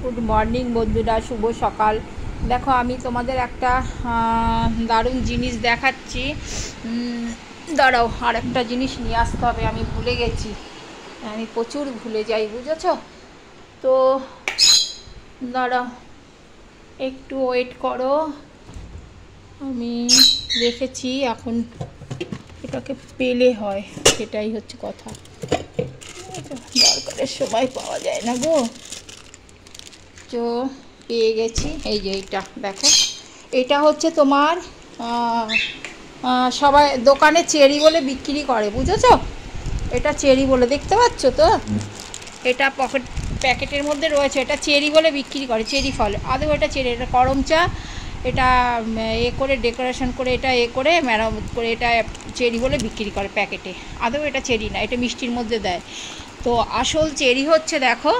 Good morning বন্ধুরা, শুভ সকাল। দেখো আমি তোমাদের একটা দারুণ জিনিস দেখাচ্ছি। দাঁড়াও, আর একটা জিনিস নিয়ে আসতে হবে, আমি ভুলে গেছি। আমি প্রচুর ভুলে যাই, বুঝেছ তো। দাঁড়াও, একটু ওয়েট করো। আমি রেখেছি, এখন এটাকে পেলে হয়, সেটাই হচ্ছে কথা। দরকারের সময় পাওয়া যায় না গো। তো পেয়ে গেছি, এই যে এইটা দেখো। এটা হচ্ছে তোমার সবাই দোকানে চেরি বলে বিক্রি করে, বুঝেছ। এটা চেরি বলে, দেখতে পাচ্ছ তো, এটা প্যাকেটের মধ্যে রয়েছে। এটা চেরি বলে বিক্রি করে, চেরি ফল। আদৌ এটা চেরি, এটা করম চা। এটা করে ডেকোরেশন করে, এটা করে মেরামত করে, এটা চেরি বলে বিক্রি করে প্যাকেটে। আদৌ এটা চেরি না, এটা মিষ্টির মধ্যে দেয়। তো আসল চেরি হচ্ছে, দেখো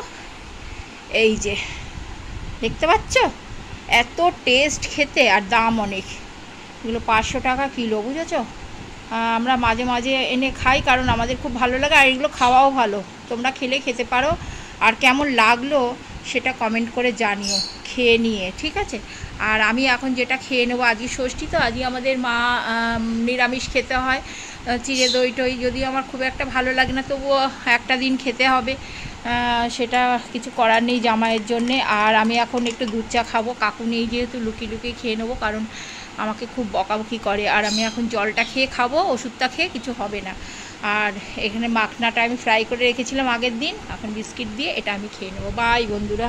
এই যে, দেখতে পাচ্ছ, এত টেস্ট খেতে, আর দাম অনেক। এগুলো 500 টাকা কিলো, বুঝেছ। আমরা মাঝে মাঝে এনে খাই, কারণ আমাদের খুব ভালো লাগে, আর এগুলো খাওয়াও ভালো। তোমরা খেতে পারো, আর কেমন লাগলো সেটা কমেন্ট করে জানিও খেয়ে নিয়ে, ঠিক আছে। আর আমি এখন যেটা খেয়ে নেবো, আজই ষষ্ঠী তো, আজই আমাদের মা নিরামিষ খেতে হয়। চিড়ে দই টই যদিও আমার খুব একটা ভালো লাগে না, তবুও একটা দিন খেতে হবে। সেটা কিছু করার নেই জামাইয়ের জন্যে। আর আমি এখন একটু দুধ চা খাবো, কাকু নেই যেহেতু, লুকিয়ে লুকিয়ে খেয়ে নেবো, কারণ আমাকে খুব বকাবকি করে। আর আমি এখন জলটা খেয়ে খাবো, ওষুধটা খেয়ে কিছু হবে না। আর এখানে মাখনাটা আমি ফ্রাই করে রেখেছিলাম আগের দিন, এখন বিস্কিট দিয়ে এটা আমি খেয়ে নেবো। বাই বন্ধুরা।